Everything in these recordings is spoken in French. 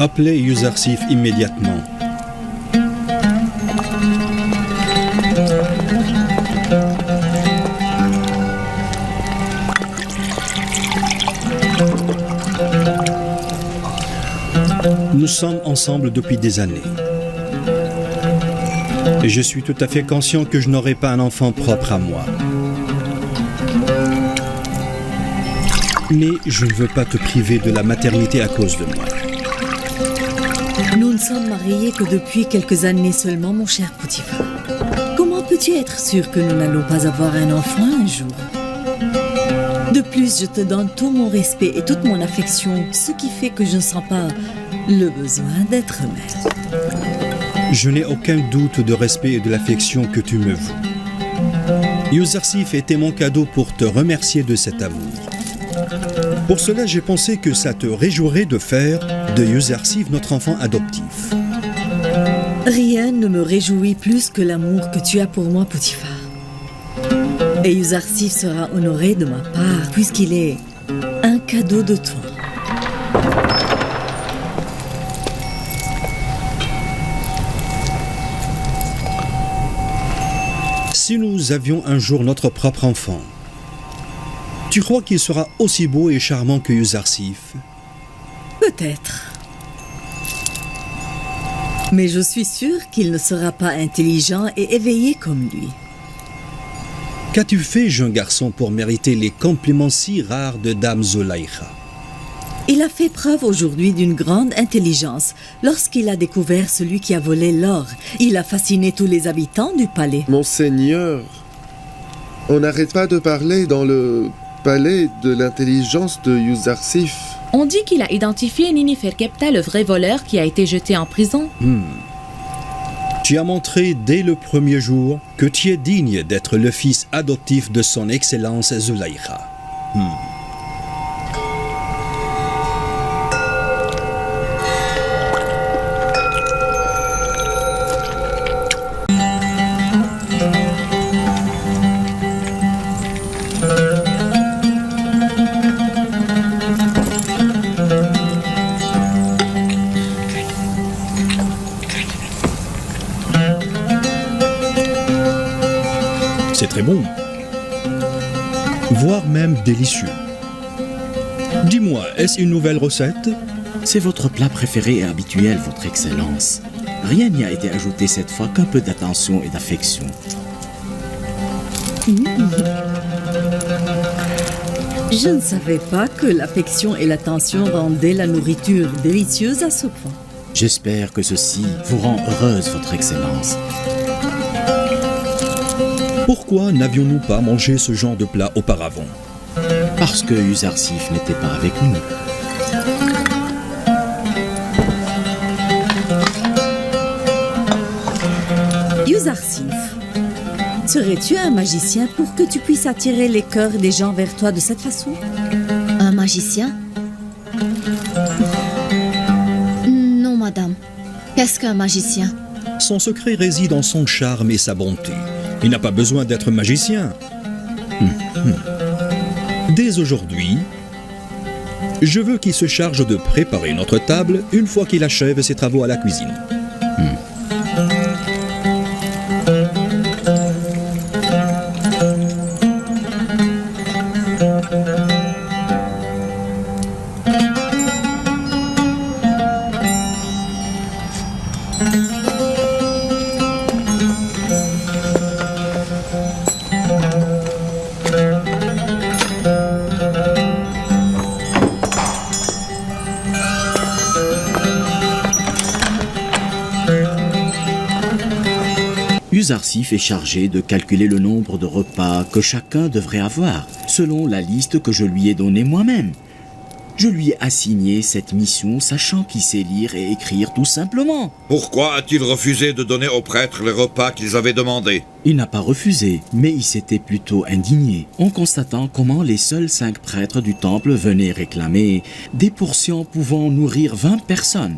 Appelez Yuzarsif immédiatement. Nous sommes ensemble depuis des années. Et je suis tout à fait conscient que je n'aurai pas un enfant propre à moi. Mais je ne veux pas te priver de la maternité à cause de moi. Nous ne sommes mariés que depuis quelques années seulement, mon cher Potiphar. Comment peux-tu être sûr que nous n'allons pas avoir un enfant un jour? De plus, je te donne tout mon respect et toute mon affection, ce qui fait que je ne sens pas le besoin d'être mère. Je n'ai aucun doute de respect et de l'affection que tu me voues. Yuzarsif était mon cadeau pour te remercier de cet amour. Pour cela, j'ai pensé que ça te réjouirait de faire de Yuzarsif notre enfant adoptif. Rien ne me réjouit plus que l'amour que tu as pour moi, Potiphar. Et Yuzarsif sera honoré de ma part, puisqu'il est un cadeau de toi. Si nous avions un jour notre propre enfant, tu crois qu'il sera aussi beau et charmant que Yuzarsif? Peut-être. Mais je suis sûre qu'il ne sera pas intelligent et éveillé comme lui. Qu'as-tu fait, jeune garçon, pour mériter les compliments si rares de Dame Zulaïcha? Il a fait preuve aujourd'hui d'une grande intelligence. Lorsqu'il a découvert celui qui a volé l'or, il a fasciné tous les habitants du palais. Monseigneur, on n'arrête pas de parler dans le palais de l'intelligence de Yuzarsif. On dit qu'il a identifié Niniferkepta, le vrai voleur qui a été jeté en prison. Tu as montré dès le premier jour que tu es digne d'être le fils adoptif de son Excellence Zulaïcha. C'est très bon, voire même délicieux. Dis-moi, est-ce une nouvelle recette? C'est votre plat préféré et habituel, votre Excellence. Rien n'y a été ajouté cette fois qu'un peu d'attention et d'affection. Je ne savais pas que l'affection et l'attention rendaient la nourriture délicieuse à ce point. J'espère que ceci vous rend heureuse, votre Excellence. Pourquoi n'avions-nous pas mangé ce genre de plat auparavant? Parce que Yuzarsif n'était pas avec nous. Yuzarsif, serais-tu un magicien pour que tu puisses attirer les cœurs des gens vers toi de cette façon? Un magicien? Non, madame. Qu'est-ce qu'un magicien? Son secret réside en son charme et sa bonté. Il n'a pas besoin d'être magicien. Dès aujourd'hui, je veux qu'il se charge de préparer notre table une fois qu'il achève ses travaux à la cuisine. Yuzarsif est chargé de calculer le nombre de repas que chacun devrait avoir, selon la liste que je lui ai donnée moi-même. Je lui ai assigné cette mission sachant qu'il sait lire et écrire tout simplement. Pourquoi a-t-il refusé de donner aux prêtres les repas qu'ils avaient demandés? Il n'a pas refusé, mais il s'était plutôt indigné, en constatant comment les seuls 5 prêtres du temple venaient réclamer des portions pouvant nourrir 20 personnes.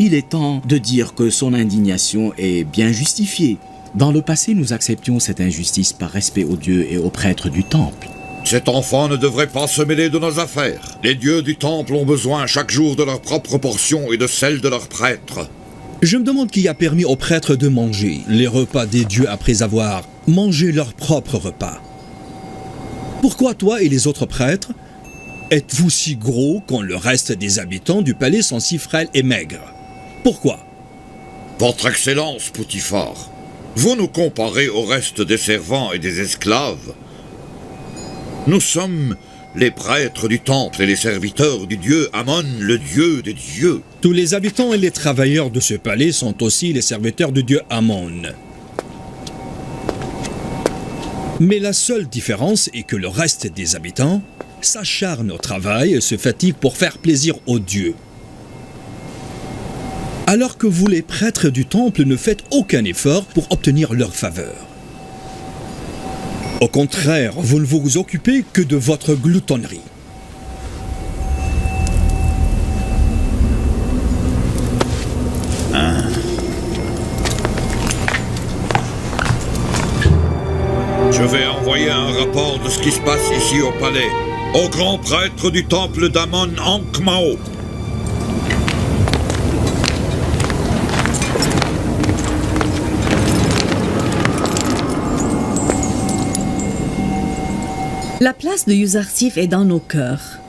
Il est temps de dire que son indignation est bien justifiée. Dans le passé, nous acceptions cette injustice par respect aux dieux et aux prêtres du temple. Cet enfant ne devrait pas se mêler de nos affaires. Les dieux du temple ont besoin chaque jour de leur propre portion et de celle de leurs prêtres. Je me demande qui a permis aux prêtres de manger les repas des dieux après avoir mangé leur propre repas. Pourquoi toi et les autres prêtres êtes-vous si gros quand le reste des habitants du palais sont si frêles et maigres? Pourquoi? Votre Excellence, Potiphar, vous nous comparez au reste des servants et des esclaves. Nous sommes les prêtres du temple et les serviteurs du dieu Amon, le dieu des dieux. Tous les habitants et les travailleurs de ce palais sont aussi les serviteurs du dieu Amon. Mais la seule différence est que le reste des habitants s'acharnent au travail et se fatiguent pour faire plaisir aux dieux. Alors que vous, les prêtres du temple, ne faites aucun effort pour obtenir leur faveur. Au contraire, vous ne vous occupez que de votre gloutonnerie. Je vais envoyer un rapport de ce qui se passe ici au palais, au grand prêtre du temple d'Amon Ankh-Mao. La place de Yuzarsif est dans nos cœurs.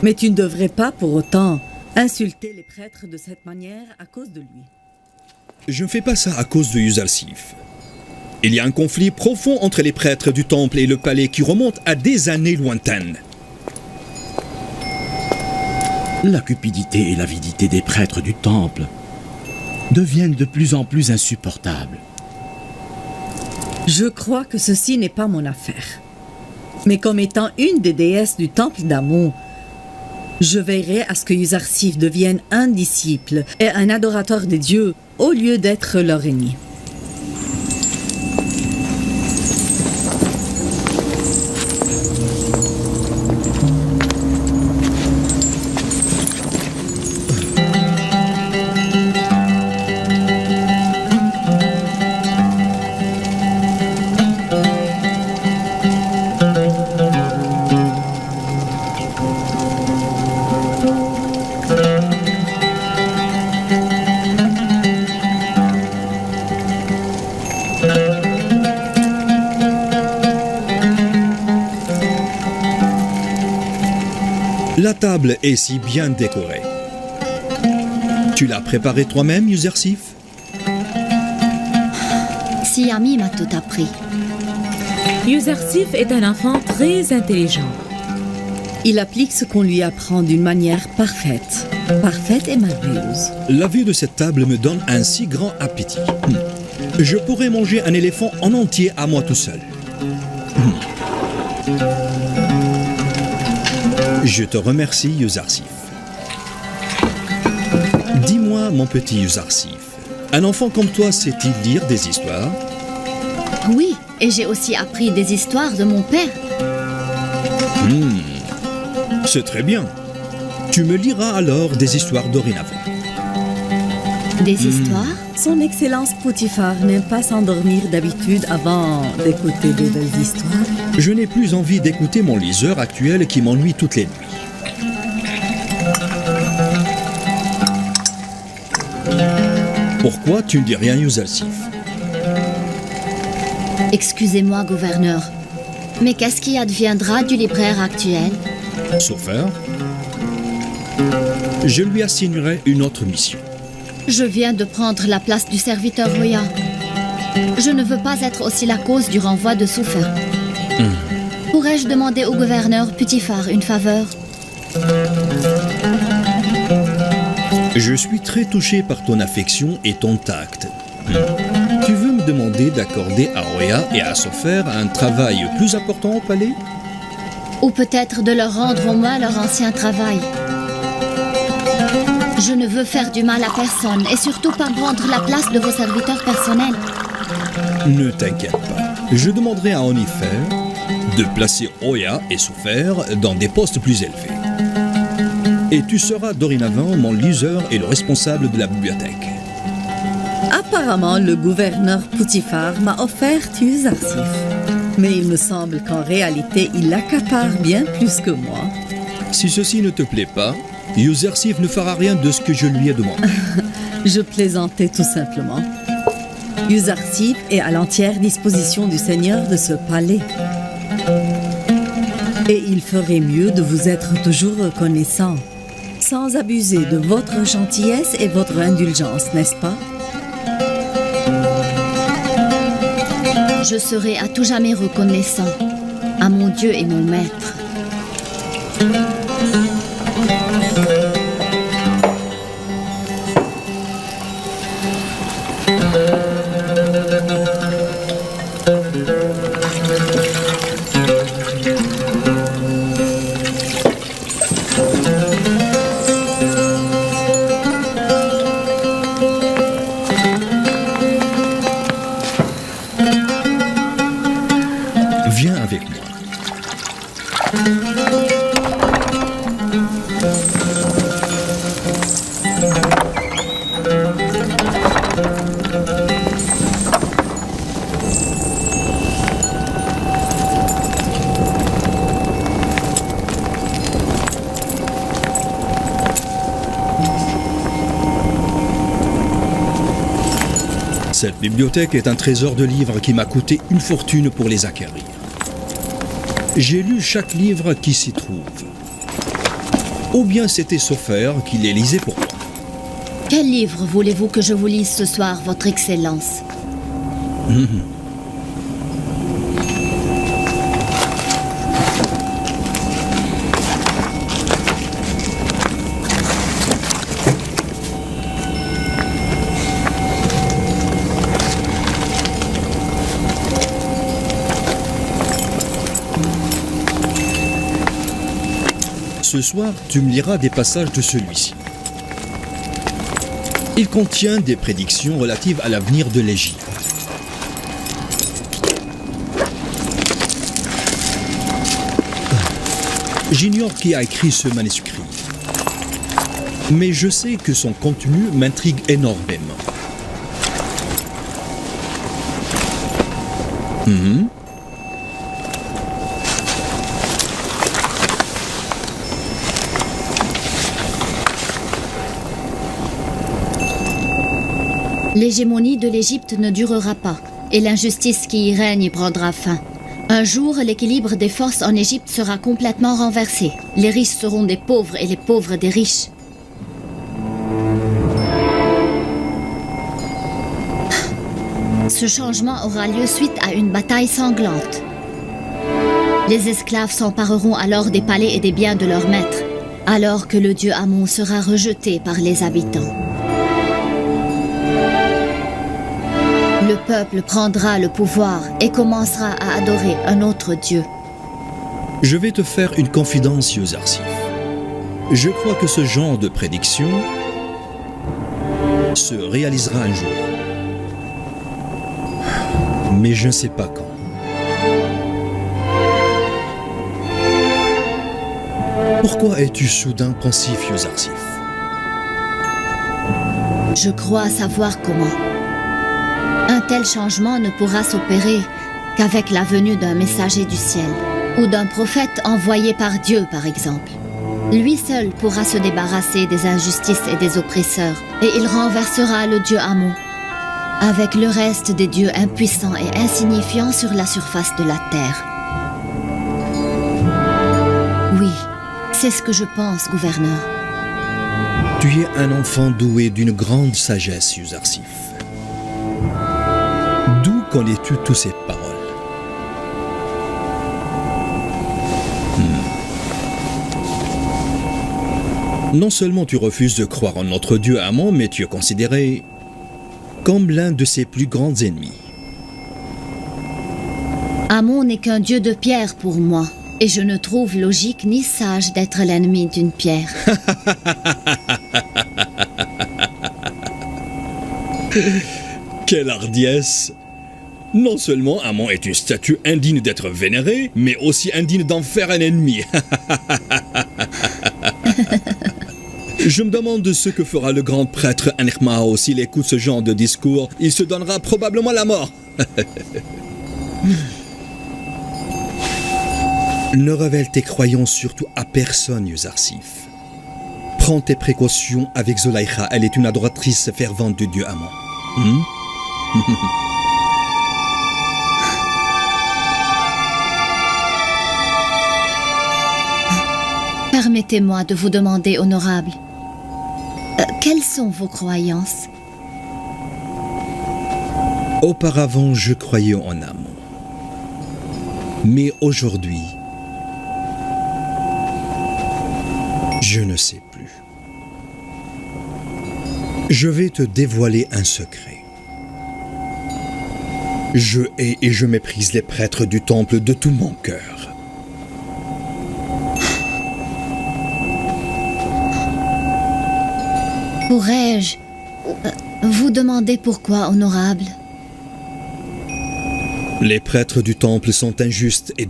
Mais tu ne devrais pas pour autant insulter les prêtres de cette manière à cause de lui. Je ne fais pas ça à cause de Yuzarsif. Il y a un conflit profond entre les prêtres du temple et le palais qui remonte à des années lointaines. La cupidité et l'avidité des prêtres du temple deviennent de plus en plus insupportables. Je crois que ceci n'est pas mon affaire. Mais comme étant une des déesses du temple d'Amon, je veillerai à ce que Yuzarsif devienne un disciple et un adorateur des dieux au lieu d'être leur ennemi. La table est si bien décorée. Tu l'as préparée toi-même, Yuzarsif? Siami m'a tout appris. Yuzarsif est un enfant très intelligent. Il applique ce qu'on lui apprend d'une manière parfaite et merveilleuse. La vue de cette table me donne un si grand appétit. Je pourrais manger un éléphant en entier à moi tout seul. Je te remercie, Yuzarsif. Dis-moi, mon petit Yuzarsif, un enfant comme toi sait-il lire des histoires? Oui, et j'ai aussi appris des histoires de mon père. C'est très bien. Tu me liras alors des histoires dorénavant. Des histoires? Son Excellence Potiphar n'aime pas s'endormir d'habitude avant d'écouter de belles histoires. Je n'ai plus envie d'écouter mon liseur actuel qui m'ennuie toutes les nuits. Pourquoi tu ne dis rien, Yuzarsif? Excusez-moi, gouverneur, mais qu'est-ce qui adviendra du libraire actuel? Sofer, je lui assignerai une autre mission. Je viens de prendre la place du serviteur Roya. Je ne veux pas être aussi la cause du renvoi de Soufer. Pourrais-je demander au gouverneur Potiphar une faveur? Je suis très touché par ton affection et ton tact. Tu veux me demander d'accorder à Roya et à Sofer un travail plus important au palais? Ou peut-être de leur rendre au moins leur ancien travail. Je ne veux faire du mal à personne et surtout pas prendre la place de vos serviteurs personnels. Ne t'inquiète pas. Je demanderai à Onifer de placer Roya et Sofer dans des postes plus élevés. Et tu seras dorénavant mon liseur et le responsable de la bibliothèque. Apparemment, le gouverneur Potiphar m'a offert Yuzarsif. Mais il me semble qu'en réalité, il l'accapare bien plus que moi. Si ceci ne te plaît pas, Yuzarsif ne fera rien de ce que je lui ai demandé. Je plaisantais tout simplement. Yuzarsif est à l'entière disposition du seigneur de ce palais. Et il ferait mieux de vous être toujours reconnaissant, sans abuser de votre gentillesse et votre indulgence, n'est-ce pas? Je serai à tout jamais reconnaissant à mon Dieu et mon Maître. Viens avec moi. Cette bibliothèque est un trésor de livres qui m'a coûté une fortune pour les acquérir. J'ai lu chaque livre qui s'y trouve. Ou bien c'était Sofer qui les lisait pour moi. Quel livre voulez-vous que je vous lise ce soir, Votre Excellence? Ce soir, tu me liras des passages de celui-ci. Il contient des prédictions relatives à l'avenir de l'Égypte. J'ignore qui a écrit ce manuscrit, mais je sais que son contenu m'intrigue énormément. L'hégémonie de l'Égypte ne durera pas, et l'injustice qui y règne prendra fin. Un jour, l'équilibre des forces en Égypte sera complètement renversé. Les riches seront des pauvres et les pauvres des riches. Ce changement aura lieu suite à une bataille sanglante. Les esclaves s'empareront alors des palais et des biens de leurs maîtres, alors que le dieu Amon sera rejeté par les habitants. Le peuple prendra le pouvoir et commencera à adorer un autre dieu. Je vais te faire une confidence, Yuzarsif. Je crois que ce genre de prédiction se réalisera un jour. Mais je ne sais pas quand. Pourquoi es-tu soudain pensif, Yuzarsif? Je crois savoir comment. Un tel changement ne pourra s'opérer qu'avec la venue d'un messager du ciel, ou d'un prophète envoyé par Dieu, par exemple. Lui seul pourra se débarrasser des injustices et des oppresseurs, et il renversera le dieu Amon, avec le reste des dieux impuissants et insignifiants sur la surface de la terre. Oui, c'est ce que je pense, gouverneur. Tu es un enfant doué d'une grande sagesse, Yuzarsif. D'où connais-tu toutes ces paroles? Non seulement tu refuses de croire en notre Dieu Amon, mais tu es considéré comme l'un de ses plus grands ennemis. Amon n'est qu'un dieu de pierre pour moi, et je ne trouve logique ni sage d'être l'ennemi d'une pierre. Quelle hardiesse! Non seulement Amon est une statue indigne d'être vénérée, mais aussi indigne d'en faire un ennemi. Je me demande ce que fera le grand prêtre Anermao s'il écoute ce genre de discours. Il se donnera probablement la mort. Ne révèle tes croyances surtout à personne, Yuzarsif. Prends tes précautions avec Zulaïkha, elle est une adoratrice fervente de Dieu amant. Permettez-moi de vous demander, honorable, quelles sont vos croyances? Auparavant, je croyais en amour. Mais aujourd'hui, je ne sais plus. Je vais te dévoiler un secret. Je hais et je méprise les prêtres du temple de tout mon cœur. Pourrais-je vous demander pourquoi, honorable? Les prêtres du temple sont injustes et